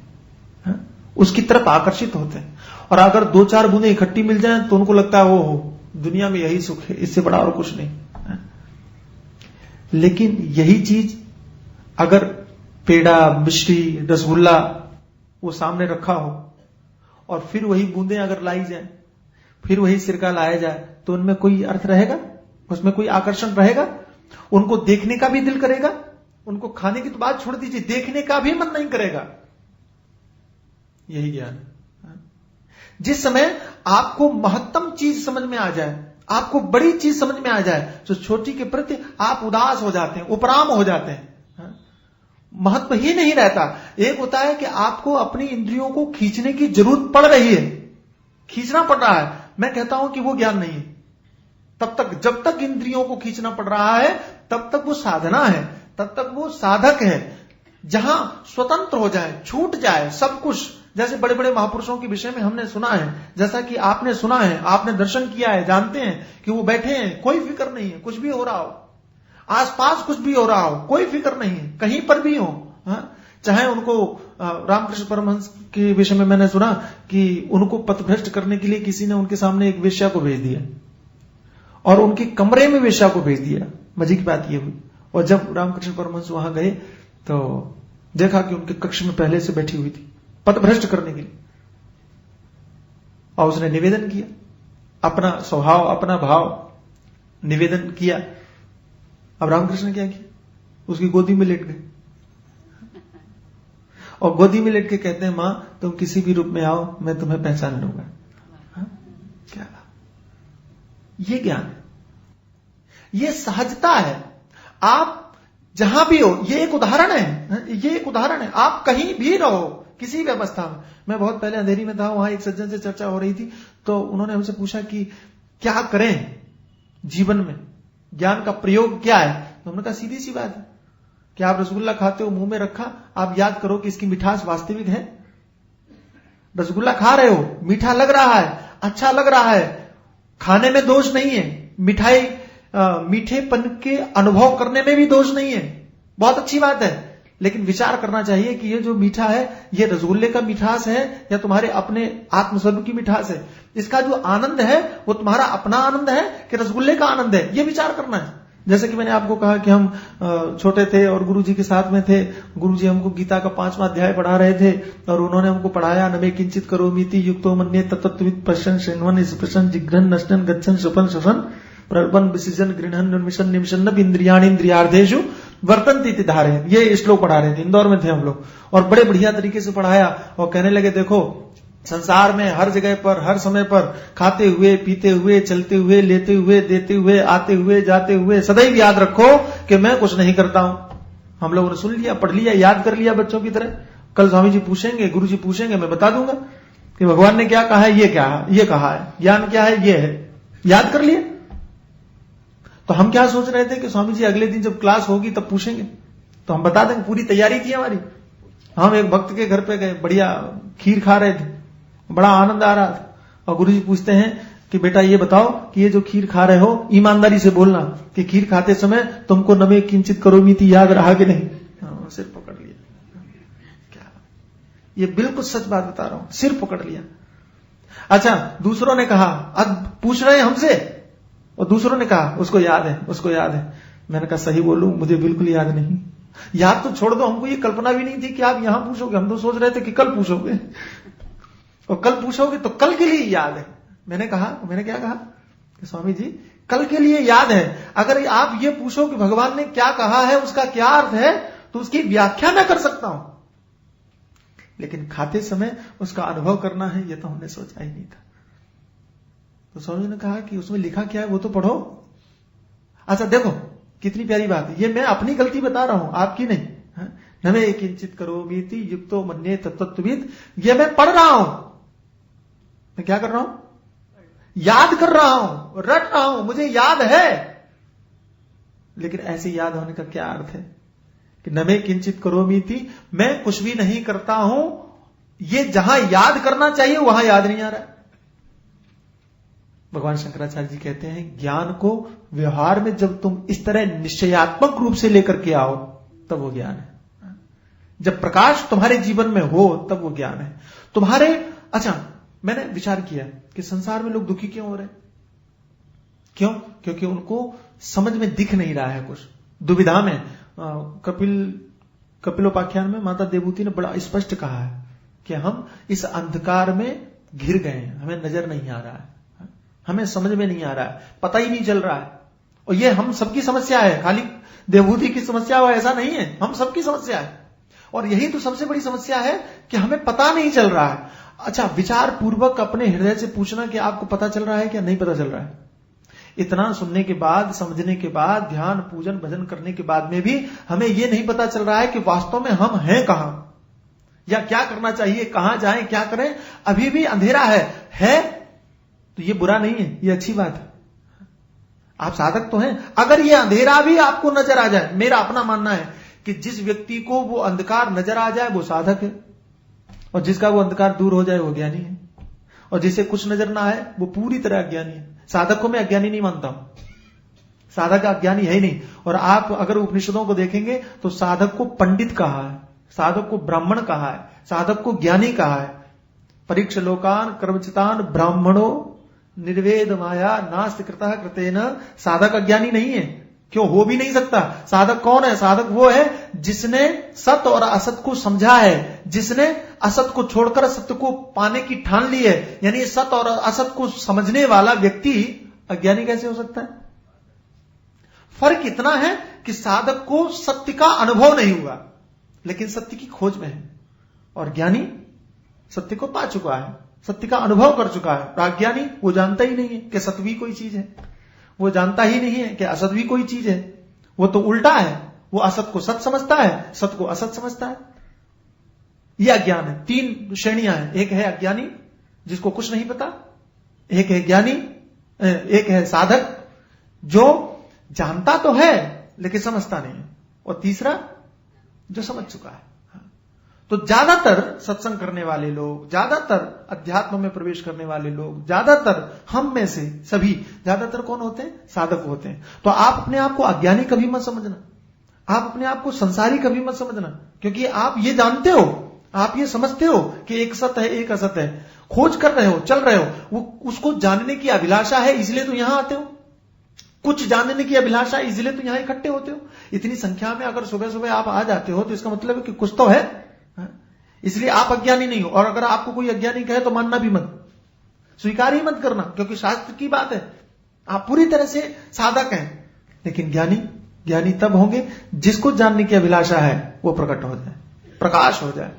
है, उसकी तरफ आकर्षित होते हैं। और अगर 2-4 बूंदें इकट्ठी मिल जाएं तो उनको लगता है वो दुनिया में यही सुख है, इससे बड़ा और कुछ नहीं। लेकिन यही चीज अगर पेड़ा, मिश्री, रसगुल्ला वो सामने रखा हो और फिर वही बूंदें अगर लाई जाए, फिर वही सिरका लाया जाए, तो उनमें कोई अर्थ रहेगा? उसमें कोई आकर्षण रहेगा? उनको देखने का भी दिल करेगा? उनको खाने की तो बात छोड़ दीजिए, देखने का भी मन नहीं करेगा। यही ज्ञान। जिस समय आपको महत्तम चीज समझ में आ जाए, आपको बड़ी चीज समझ में आ जाए, तो छोटी के प्रति आप उदास हो जाते हैं, उपराम हो जाते हैं, महत्व ही नहीं रहता। एक होता है कि आपको अपनी इंद्रियों को खींचने की जरूरत पड़ रही है, खींचना पड़ रहा है, मैं कहता हूं कि वो ज्ञान नहीं है। तब तक, जब तक इंद्रियों को खींचना पड़ रहा है, तब तक वो साधना है, तब तक वो साधक है। जहां स्वतंत्र हो जाए, छूट जाए सब कुछ, जैसे बड़े बड़े महापुरुषों के विषय में हमने सुना है, जैसा कि आपने सुना है, आपने दर्शन किया है, जानते हैं कि वो बैठे हैं, कोई फिक्र नहीं है, कुछ भी हो रहा हो, आसपास कुछ भी हो रहा हो, कोई फिक्र नहीं है, कहीं पर भी हो। चाहे उनको रामकृष्ण परमहंस के विषय में मैंने सुना कि उनको पथभ्रष्ट करने के लिए किसी ने उनके सामने एक वेश्या को भेज दिया और उनके कमरे में वेश्या को भेज दिया। मजे की बात ये हुई, और जब रामकृष्ण परमहंस वहां गए तो देखा कि उनके कक्ष में पहले से बैठी हुई थी पथभ्रष्ट करने के लिए, और उसने निवेदन किया, अपना स्वभाव, अपना भाव निवेदन किया। अब रामकृष्ण ने क्या किया? उसकी गोदी में लेट गए और गोदी में लेट के कहते हैं, मां तुम किसी भी रूप में आओ, मैं तुम्हें पहचान लूंगा। क्या ये ज्ञान है, ये सहजता है। आप जहां भी हो, ये एक उदाहरण है, ये एक उदाहरण है। आप कहीं भी रहो, किसी भी अवस्था में। मैं बहुत पहले अंधेरी में था, वहां एक सज्जन से चर्चा हो रही थी, तो उन्होंने हमसे पूछा कि क्या करें जीवन में, ज्ञान का प्रयोग क्या है? तो हमने कहा सीधी सी बात है कि आप रसगुल्ला खाते हो, मुंह में रखा, आप याद करो कि इसकी मिठास वास्तविक है। रसगुल्ला खा रहे हो, मीठा लग रहा है, अच्छा लग रहा है, खाने में दोष नहीं है, मिठाई मीठेपन के अनुभव करने में भी दोष नहीं है, बहुत अच्छी बात है। लेकिन विचार करना चाहिए कि ये जो मीठा है, ये रसगुल्ले का मिठास है या तुम्हारे अपने आत्मस्वरूप की मिठास है? इसका जो आनंद है वो तुम्हारा अपना आनंद है कि रसगुल्ले का आनंद है, ये विचार करना है। जैसे कि मैंने आपको कहा कि हम छोटे थे और गुरुजी के साथ में थे, गुरुजी हमको गीता का 5वां अध्याय पढ़ा रहे थे और उन्होंने हमको पढ़ाया, नमे किंचित करोमीति युक्तो मन्ये तत्त्ववित् पश्यन् शृण्वन् स्पृशन् जिघ्रन् नश्यन् गच्छन् स्वपन् श्वसन् प्रल्पन् विसृजन् गृह्णन् निर्मिषन् निमिषन् इंद्रियाणि इंद्रियार्थेषु वर्तन्ते इति धारयन्। ये श्लोक पढ़ा रहे थे, इंदौर में थे हम लोग, और बड़े बढ़िया तरीके से पढ़ाया और कहने लगे देखो संसार में हर जगह पर, हर समय पर खाते हुए, पीते हुए, चलते हुए, लेते हुए, देते हुए, आते हुए, जाते हुए सदैव याद रखो कि मैं कुछ नहीं करता हूं। हम लोगों ने सुन लिया, पढ़ लिया, याद कर लिया बच्चों की तरह। कल स्वामी जी पूछेंगे, गुरु जी पूछेंगे, मैं बता दूंगा कि भगवान ने क्या कहा है, ये क्या है, ये कहा है, ज्ञान क्या है, ये है, याद कर लिया। तो हम क्या सोच रहे थे कि स्वामी जी अगले दिन जब क्लास होगी तब पूछेंगे तो हम बता देंगे, पूरी तैयारी थी हमारी। हम एक भक्त के घर पे गए, बढ़िया खीर खा रहे थे, बड़ा आनंद आ रहा था, और गुरुजी पूछते हैं कि बेटा ये बताओ कि ये जो खीर खा रहे हो, ईमानदारी से बोलना कि खीर खाते समय तुमको नमे किंचित करोमीति याद रहा कि नहीं? सिर पकड़ लिया। क्या ये बिल्कुल सच बात बता रहा हूं, सिर पकड़ लिया। अच्छा, दूसरों ने कहा, अब पूछ रहे हैं हमसे, और दूसरों ने कहा उसको याद है, उसको याद है। मैंने कहा सही बोलूं, मुझे बिल्कुल याद नहीं। याद तो छोड़ दो, हमको ये कल्पना भी नहीं थी कि आप यहां पूछोगे, हम तो सोच रहे थे कि कल पूछोगे, और कल पूछोगे तो कल के लिए याद है। मैंने क्या कहा कि स्वामी जी कल के लिए याद है। अगर आप ये पूछो कि भगवान ने क्या कहा है, उसका क्या अर्थ है, तो उसकी व्याख्या मैं कर सकता हूं, लेकिन खाते समय उसका अनुभव करना है, यह तो हमने सोचा ही नहीं था। तो स्वामी ने कहा कि उसमें लिखा क्या है वो तो पढ़ो। अच्छा देखो कितनी प्यारी बात है, ये मैं अपनी गलती बता रहा हूं, आपकी नहीं। नमे किंचित करोमीति युक्तो मन्ये तत्त्ववित्, ये मैं पढ़ रहा हूं, मैं क्या कर रहा हूं, याद कर रहा हूं, रट रहा हूं, मुझे याद है। लेकिन ऐसे याद होने का क्या अर्थ है कि न मैं किंचित करोमीति, मैं कुछ भी नहीं करता हूं, ये जहां याद करना चाहिए वहां याद नहीं आ रहा है। भगवान शंकराचार्य जी कहते हैं ज्ञान को व्यवहार में जब तुम इस तरह निश्चयात्मक रूप से लेकर के आओ तब वो ज्ञान है। जब प्रकाश तुम्हारे जीवन में हो तब वो ज्ञान है तुम्हारे। अच्छा, मैंने विचार किया कि संसार में लोग दुखी क्यों हो रहे हैं? क्यों? क्योंकि उनको समझ में दिख नहीं रहा है, कुछ दुविधा में। कपिलोपाख्यान में माता देवहूति ने बड़ा स्पष्ट कहा है कि हम इस अंधकार में घिर गए हैं, हमें नजर नहीं आ रहा है, हमें समझ में नहीं आ रहा है, पता ही नहीं चल रहा है। और ये हम सबकी समस्या है, खाली देवहूति की समस्या हो ऐसा नहीं है, हम सबकी समस्या है। और यही तो सबसे बड़ी समस्या है कि हमें पता नहीं चल रहा है। अच्छा, विचार पूर्वक अपने हृदय से पूछना कि आपको पता चल रहा है क्या नहीं पता चल रहा है। इतना सुनने के बाद, समझने के बाद, ध्यान पूजन भजन करने के बाद में भी हमें यह नहीं पता चल रहा है कि वास्तव में हम हैं कहां, या क्या करना चाहिए, कहां जाएं, क्या करें। अभी भी अंधेरा है तो ये बुरा नहीं है, ये अच्छी बात है। आप साधक तो हैं। अगर ये अंधेरा भी आपको नजर आ जाए, मेरा अपना मानना है कि जिस व्यक्ति को वो अंधकार नजर आ जाए वो साधक है, और जिसका वो अंधकार दूर हो जाए वो ज्ञानी है, और जिसे कुछ नजर ना आए वो पूरी तरह अज्ञानी है। साधक को मैं अज्ञानी नहीं मानता हूं, साधक अज्ञानी है ही नहीं। और आप अगर उपनिषदों को देखेंगे तो साधक को पंडित कहा है, साधक को ब्राह्मण कहा है, साधक को ज्ञानी कहा है। परीक्ष लोकान कर्मचितान ब्राह्मणो निर्वेद माया नास्ति कृतः कृतेन। साधक अज्ञानी नहीं है, क्यों? हो भी नहीं सकता। साधक कौन है? साधक वो है जिसने सत और असत को समझा है, जिसने असत को छोड़कर सत्य को पाने की ठान ली है। यानी सत और असत को समझने वाला व्यक्ति अज्ञानी कैसे हो सकता है? फर्क इतना है कि साधक को सत्य का अनुभव नहीं हुआ लेकिन सत्य की खोज में है, और ज्ञानी सत्य को पा चुका है, सत्य का अनुभव कर चुका है। अज्ञानी वो जानता ही नहीं है कि सत्य भी कोई चीज है, वो जानता ही नहीं है कि असत भी कोई चीज है। वो तो उल्टा है, वो असत को सत समझता है, सत को असत समझता है। यह अज्ञान है। तीन श्रेणियां हैं, एक है अज्ञानी जिसको कुछ नहीं पता, एक है ज्ञानी, एक है साधक जो जानता तो है लेकिन समझता नहीं है, और तीसरा जो समझ चुका है। तो ज्यादातर सत्संग करने वाले लोग, ज्यादातर अध्यात्म में प्रवेश करने वाले लोग, ज्यादातर हम में से सभी ज्यादातर कौन होते हैं? साधक होते हैं। तो आप अपने आप को अज्ञानी कभी मत समझना, आप अपने आप को संसारी कभी मत समझना, क्योंकि आप ये जानते हो, आप ये समझते हो कि एक सत्य है एक असत्य है, खोज कर रहे हो, चल रहे हो, वो उसको जानने की अभिलाषा है इसलिए तो यहां आते हो, कुछ जानने की अभिलाषा है इसलिए तो यहां इकट्ठे होते हो। इतनी संख्या में अगर सुबह सुबह आप आ जाते हो तो इसका मतलब है कि कुछ तो है, इसलिए आप अज्ञानी नहीं हो। और अगर आपको कोई अज्ञानी कहे तो मानना भी मत, स्वीकार ही मत करना, क्योंकि शास्त्र की बात है, आप पूरी तरह से साधक हैं। लेकिन ज्ञानी तब होंगे जिसको जानने की अभिलाषा है वो प्रकट हो जाए, प्रकाश हो जाए,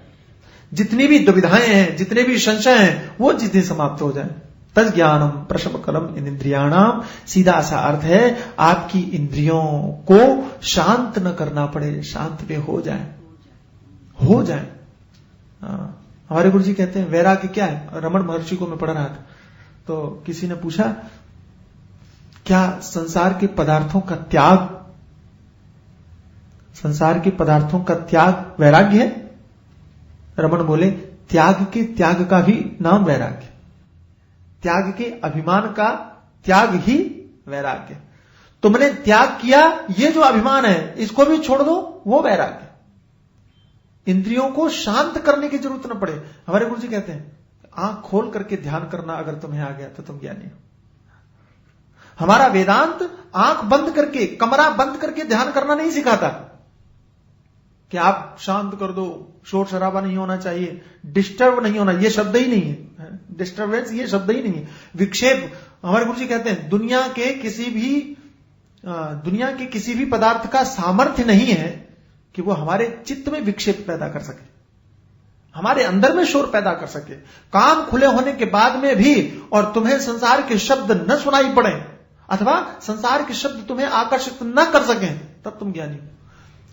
जितनी भी दुविधाएं हैं, जितने भी संशय हैं वो जितने समाप्त हो जाए। तज ज्ञानम प्रशमकलम इंद्रियाणाम, सीधा सा अर्थ है आपकी इंद्रियों को शांत न करना पड़े, शांत पे हो जाए। हमारे गुरु जी कहते हैं वैराग्य क्या है? रमण महर्षि को मैं पढ़ रहा था तो किसी ने पूछा क्या संसार के पदार्थों का त्याग वैराग्य है? रमण बोले त्याग के त्याग का भी नाम वैराग्य, त्याग के अभिमान का त्याग ही वैराग्य। तुमने त्याग किया, ये जो अभिमान है इसको भी छोड़ दो, वो वैराग्य। इंद्रियों को शांत करने की जरूरत न पड़े। हमारे गुरु जी कहते हैं आंख खोल करके ध्यान करना अगर तुम्हें आ गया तो तुम ज्ञानी हो। हमारा वेदांत आंख बंद करके, कमरा बंद करके ध्यान करना नहीं सिखाता कि आप शांत कर दो, शोर शराबा नहीं होना चाहिए, डिस्टर्ब नहीं होना, ये शब्द ही नहीं है, डिस्टर्बेंस ये शब्द ही नहीं है, विक्षेप। हमारे गुरु जी कहते हैं दुनिया के किसी भी पदार्थ का सामर्थ्य नहीं है कि वो हमारे चित्त में विक्षेप पैदा कर सके, हमारे अंदर में शोर पैदा कर सके। कान खुले होने के बाद में भी और तुम्हें संसार के शब्द न सुनाई पड़े अथवा संसार के शब्द तुम्हें आकर्षित न कर सकें, तब तुम ज्ञानी हो।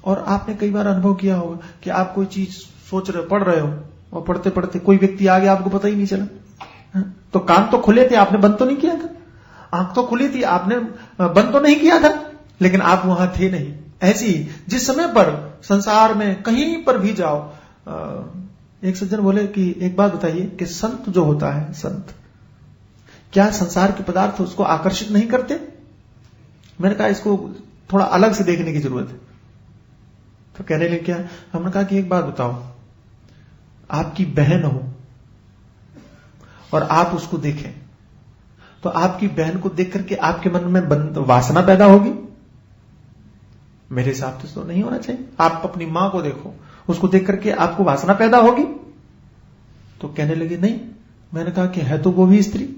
और आपने कई बार अनुभव किया होगा कि आप कोई चीज सोच रहे, पढ़ रहे हो, और पढ़ते पढ़ते कोई व्यक्ति आ गया, आपको पता ही नहीं चला। तो कान तो खुले थे, आपने बंद तो नहीं किया था, आंख तो खुली थी, आपने बंद तो नहीं किया था, लेकिन आप वहां थे नहीं। ऐसी ही जिस समय पर संसार में कहीं पर भी जाओ, एक सज्जन बोले कि एक बात बताइए कि संत जो होता है, संत क्या संसार के पदार्थ उसको आकर्षित नहीं करते? मैंने कहा इसको थोड़ा अलग से देखने की जरूरत है। तो कहने लगे क्या? हमने कहा कि एक बात बताओ, आपकी बहन हो और आप उसको देखें, तो आपकी बहन को देख करके आपके मन में वासना पैदा होगी? मेरे हिसाब से तो नहीं होना चाहिए। आप अपनी मां को देखो, उसको देख करके आपको वासना पैदा होगी? तो कहने लगे नहीं। मैंने कहा कि है तो वो भी स्त्री,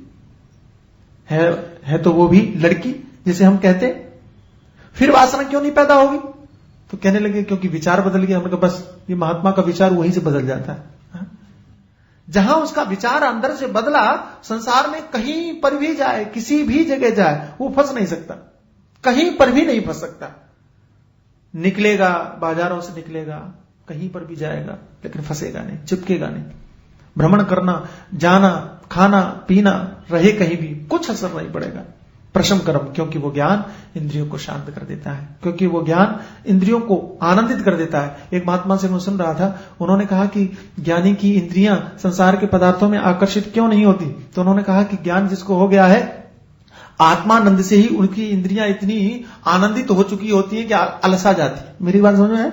है तो वो भी लड़की जिसे हम कहते, फिर वासना क्यों नहीं पैदा होगी? तो कहने लगे क्योंकि विचार बदल गया। हमने कहा बस ये महात्मा का विचार वहीं से बदल जाता है। जहां उसका विचार अंदर से बदला, संसार में कहीं पर भी जाए, किसी भी जगह जाए, वो फंस नहीं सकता, कहीं पर भी नहीं फंस सकता। निकलेगा, बाजारों से निकलेगा, कहीं पर भी जाएगा, लेकिन फंसेगा नहीं, चिपकेगा नहीं। भ्रमण करना, जाना, खाना पीना, रहे कहीं भी, कुछ असर नहीं पड़ेगा। प्रशम कर्म, क्योंकि वो ज्ञान इंद्रियों को शांत कर देता है, क्योंकि वो ज्ञान इंद्रियों को आनंदित कर देता है। एक महात्मा से मैं सुन रहा था, उन्होंने कहा कि ज्ञानी की इंद्रियां संसार के पदार्थों में आकर्षित क्यों नहीं होती? तो उन्होंने कहा कि ज्ञान जिसको हो गया है, आत्मानंद से ही उनकी इंद्रियां इतनी आनंदित हो चुकी होती है कि अलसा जाती। मेरी बात समझ में है?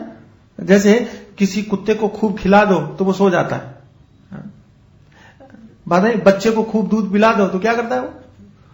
जैसे किसी कुत्ते को खूब खिला दो तो वो सो जाता है, बात है, बच्चे को खूब दूध पिला दो तो क्या करता है वो?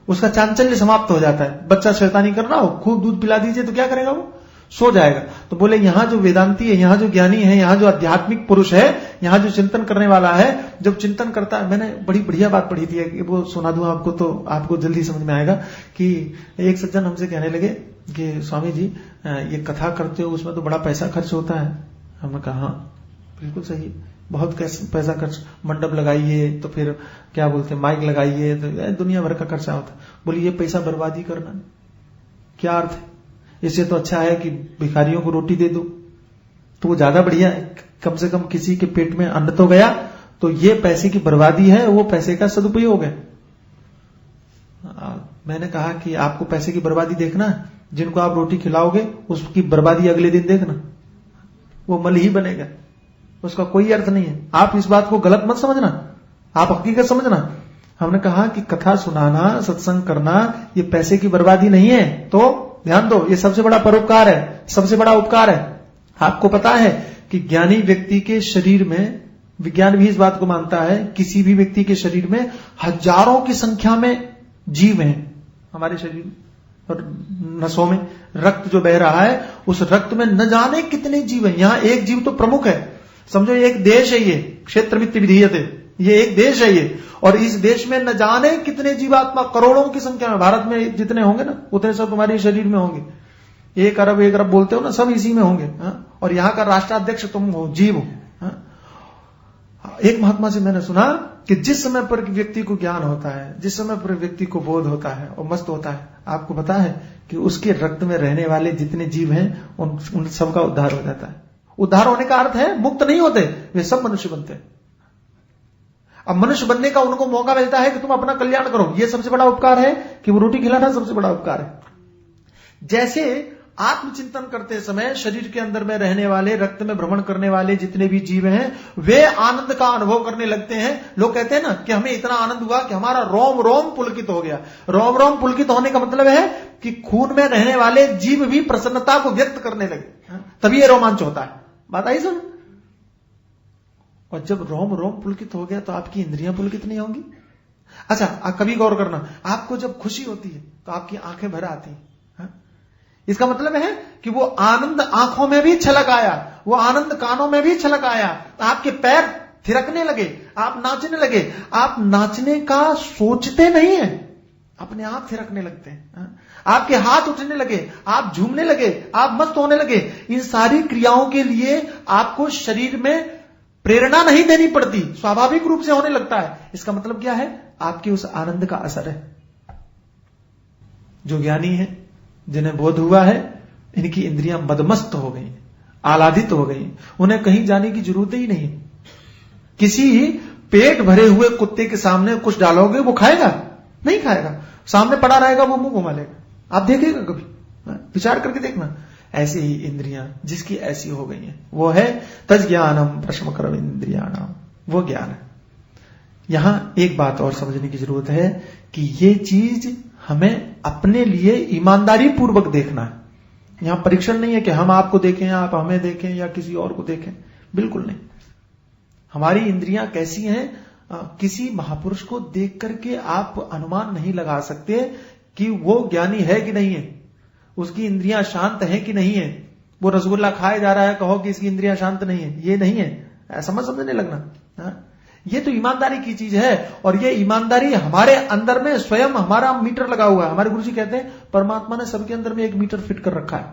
उसका चांचल्य समाप्त हो जाता है। बच्चा शैतानी कर रहा हो, खूब दूध पिला दीजिए तो क्या करेगा वो? सो जाएगा। तो बोले यहां जो वेदांती है, यहां जो ज्ञानी है, यहां जो आध्यात्मिक पुरुष है, यहां जो चिंतन करने वाला है, जब चिंतन करता है, मैंने बड़ी बढ़िया बात पढ़ी थी कि वो सुना दूं आपको तो आपको जल्दी समझ में आएगा। कि एक सज्जन हमसे कहने लगे कि स्वामी जी ये कथा करते हो उसमें तो बड़ा पैसा खर्च होता है। हमने कहा हाँ बिल्कुल सही, बहुत पैसा खर्च, मंडप लगाइए तो फिर क्या बोलते हैं माइक लगाइए तो दुनिया भर का खर्चा होता। बोली ये पैसा बर्बादी करना क्या अर्थ है? इससे तो अच्छा है कि भिखारियों को रोटी दे दो, तो वो ज्यादा बढ़िया है। कम से कम किसी के पेट में अन्न तो गया। तो ये पैसे की बर्बादी है, वो पैसे का सदुपयोग है। मैंने कहा कि आपको पैसे की बर्बादी देखना, जिनको आप रोटी खिलाओगे उसकी बर्बादी अगले दिन देखना, वो मल ही बनेगा, उसका कोई अर्थ नहीं है। आप इस बात को गलत मत समझना, आप हकीकत समझना। हमने कहा कि कथा सुनाना, सत्संग करना ये पैसे की बर्बादी नहीं है। तो ध्यान दो, ये सबसे बड़ा परोपकार है, सबसे बड़ा उपकार है। आपको पता है कि ज्ञानी व्यक्ति के शरीर में, विज्ञान भी इस बात को मानता है, किसी भी व्यक्ति के शरीर में हजारों की संख्या में जीव हैं। हमारे शरीर और नसों में रक्त जो बह रहा है, उस रक्त में न जाने कितने जीव हैं। यहां एक जीव तो प्रमुख है, समझो एक देश है, ये क्षेत्र मित्र विधीयते, ये एक देश है ये, और इस देश में न जाने कितने जीवात्मा, करोड़ों की संख्या में, भारत में जितने होंगे ना उतने सब तुम्हारे शरीर में होंगे। 1 अरब बोलते हो ना, सब इसी में होंगे। हाँ? और यहाँ का राष्ट्राध्यक्ष तुम हो, जीव हो। हाँ? एक महात्मा से मैंने सुना कि जिस समय पर व्यक्ति को ज्ञान होता है, जिस समय पर व्यक्ति को बोध होता है और मस्त होता है, आपको पता है कि उसके रक्त में रहने वाले जितने जीव हैं उन सबका उद्धार हो जाता है। उद्धार होने का अर्थ है मुक्त नहीं होते, वे सब मनुष्य बनते हैं। अब मनुष्य बनने का उनको मौका मिलता है कि तुम अपना कल्याण करो, ये सबसे बड़ा उपकार है कि वो रोटी खिलाना सबसे बड़ा उपकार है। जैसे आत्मचिंतन करते समय शरीर के अंदर में रहने वाले, रक्त में भ्रमण करने वाले जितने भी जीव हैं, वे आनंद का अनुभव करने लगते हैं। लोग कहते हैं ना कि हमें इतना आनंद हुआ कि हमारा रोम रोम पुलकित हो गया। रोम रोम पुलकित होने का मतलब है कि खून में रहने वाले जीव भी प्रसन्नता को व्यक्त करने लगे, तभी ये रोमांच होता है। बात आई सुन? और जब रोम रोम पुलकित हो गया तो आपकी इंद्रियां पुलकित नहीं होंगी? अच्छा, कभी गौर करना, आपको जब खुशी होती है तो आपकी आंखें भर आती हैं। इसका मतलब है कि वो आनंद आंखों में भी छलक आया, वो आनंद कानों में भी छलक आया, आपके पैर थिरकने लगे, आप नाचने लगे। आप नाचने का सोचते नहीं है, अपने आप थिरकने लगते हैं। आपके हाथ उठने लगे, आप झूमने लगे, आप मस्त होने लगे। इन सारी क्रियाओं के लिए आपको शरीर में प्रेरणा नहीं देनी पड़ती, स्वाभाविक रूप से होने लगता है। इसका मतलब क्या है? आपके उस आनंद का असर है। जो ज्ञानी है, जिन्हें बोध हुआ है, इनकी इंद्रियां मदमस्त हो गई, आह्लादित हो गई, उन्हें कहीं जाने की जरूरत ही नहीं। किसी पेट भरे हुए कुत्ते के सामने कुछ डालोगे, वो खाएगा? नहीं खाएगा, सामने पड़ा रहेगा, वो मुंह घुमा लेगा। आप देखिएगा कभी, विचार करके देखना। ऐसे ही इंद्रियां जिसकी ऐसी हो गई हैं, वो है तज ज्ञानम प्रशमकरम इंद्रियाणाम, वो ज्ञान है। यहां एक बात और समझने की जरूरत है कि ये चीज हमें अपने लिए ईमानदारी पूर्वक देखना है। यहां परीक्षण नहीं है कि हम आपको देखें, आप हमें देखें या किसी और को देखें, बिल्कुल नहीं। हमारी इंद्रियां कैसी हैं, किसी महापुरुष को देख करके आप अनुमान नहीं लगा सकते कि वो ज्ञानी है कि नहीं है, उसकी इंद्रियां शांत हैं कि नहीं है। वो रसगुल्ला खाए जा रहा है, कहो कि इसकी इंद्रियां शांत नहीं है, ये नहीं है, समझने लगना। ये तो ईमानदारी की चीज है, और ये ईमानदारी हमारे अंदर में स्वयं हमारा मीटर लगा हुआ है। हमारे गुरुजी कहते हैं परमात्मा ने सबके अंदर में एक मीटर फिट कर रखा है।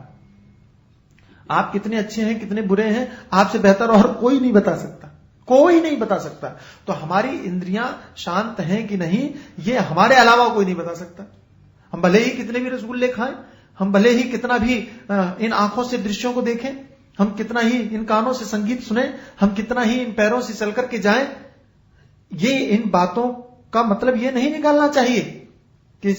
आप कितने अच्छे हैं, कितने बुरे हैं, आपसे बेहतर और कोई नहीं बता सकता, कोई नहीं बता सकता। तो हमारी इंद्रियां शांत हैं कि नहीं, ये हमारे अलावा कोई नहीं बता सकता। हम भले ही कितने भी रसगुल्ले खाएं, हम भले ही कितना भी इन आंखों से दृश्यों को देखें, हम कितना ही इन कानों से संगीत सुने, हम कितना ही इन पैरों से चल करके जाएं, ये इन बातों का मतलब ये नहीं निकालना चाहिए कि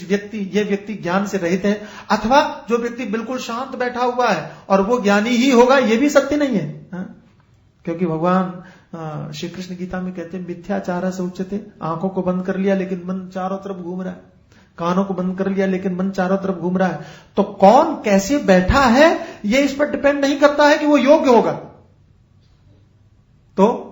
ये व्यक्ति ज्ञान से रहित है, अथवा जो व्यक्ति बिल्कुल शांत बैठा हुआ है और वो ज्ञानी ही होगा, ये भी सत्य नहीं है। क्योंकि भगवान श्री कृष्ण गीता में कहते हैं मिथ्याचार से उच्चते, आंखों को बंद कर लिया लेकिन मन चारों तरफ घूम रहा है, कानों को बंद कर लिया लेकिन मन चारों तरफ घूम रहा है। तो कौन कैसे बैठा है ये इस पर डिपेंड नहीं करता है कि वो योग्य होगा, तो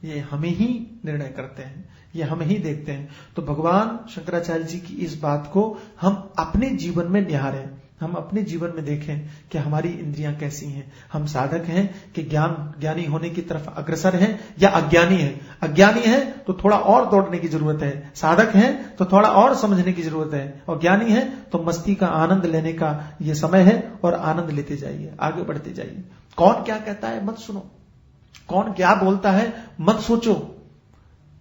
ये हमें ही निर्णय करते हैं, ये हम ही देखते हैं। तो भगवान शंकराचार्य जी की इस बात को हम अपने जीवन में निहारें, हम अपने जीवन में देखें कि हमारी इंद्रियां कैसी हैं, हम साधक हैं कि ज्ञानी होने की तरफ अग्रसर हैं या अज्ञानी हैं। अज्ञानी है तो थोड़ा और दौड़ने की जरूरत है, साधक है तो थोड़ा और समझने की जरूरत है, और ज्ञानी है तो मस्ती का आनंद लेने का ये समय है, और आनंद लेते जाइए, आगे बढ़ते जाइए। कौन क्या कहता है मत सुनो, कौन क्या बोलता है मत सोचो,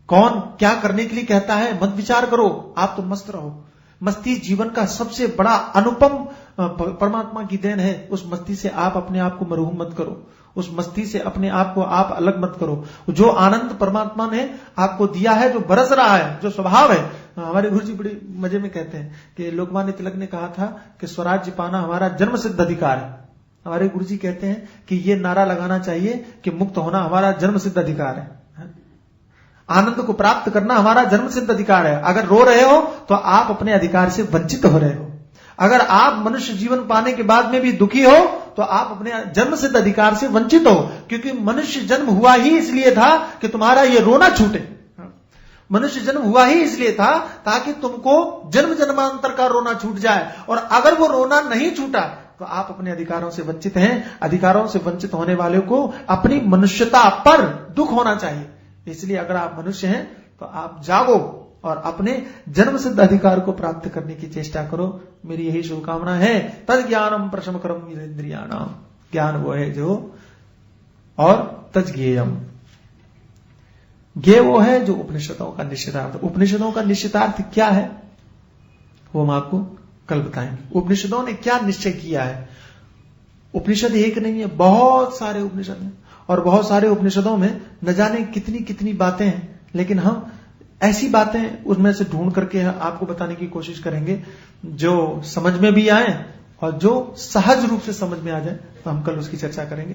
कौन क्या करने के लिए कहता है मत विचार करो, आप तो मस्त रहो। मस्ती जीवन का सबसे बड़ा अनुपम परमात्मा की देन है। उस मस्ती से आप अपने आप को मरहूम मत करो, उस मस्ती से अपने आप को आप अलग मत करो। जो आनंद परमात्मा ने आपको दिया है, जो बरस रहा है, जो स्वभाव है। हमारे गुरुजी बड़े मजे में कहते हैं कि लोकमान्य तिलक ने कहा था कि स्वराज्य पाना हमारा जन्म सिद्ध अधिकार है। हमारे गुरुजी कहते हैं कि ये नारा लगाना चाहिए कि मुक्त होना हमारा जन्म सिद्ध अधिकार है, आनंद को प्राप्त करना हमारा जन्म सिद्ध अधिकार है। अगर रो रहे हो तो आप अपने अधिकार से वंचित हो रहे हो। अगर आप मनुष्य जीवन पाने के बाद में भी दुखी हो तो आप अपने जन्म सिद्ध अधिकार से वंचित हो, क्योंकि मनुष्य जन्म हुआ ही इसलिए था कि तुम्हारा ये रोना छूटे। मनुष्य जन्म हुआ ही इसलिए था ताकि तुमको जन्म जन्मांतर का रोना छूट जाए, और अगर वो रोना नहीं छूटा तो आप अपने अधिकारों से वंचित हैं। अधिकारों से वंचित होने वाले को अपनी मनुष्यता पर दुख होना चाहिए। इसलिए अगर आप मनुष्य हैं तो आप जागो और अपने जन्म सिद्ध अधिकार को प्राप्त करने की चेष्टा करो। मेरी यही शुभकामना है। तद ज्ञानम प्रशमकरम इंद्रियाणाम, ज्ञान वो है जो, और तज ज्ञेयम, ज्ञेय वो है जो उपनिषदों का निश्चितार्थ। उपनिषदों का निश्चितार्थ क्या है वो हम आपको कल बताएंगे। उपनिषदों ने क्या निश्चय किया है। उपनिषद एक नहीं है, बहुत सारे उपनिषद हैं, और बहुत सारे उपनिषदों में न जाने कितनी कितनी बातें हैं, लेकिन हम ऐसी बातें उसमें से ढूंढ करके आपको बताने की कोशिश करेंगे जो समझ में भी आए और जो सहज रूप से समझ में आ जाए। तो हम कल उसकी चर्चा करेंगे।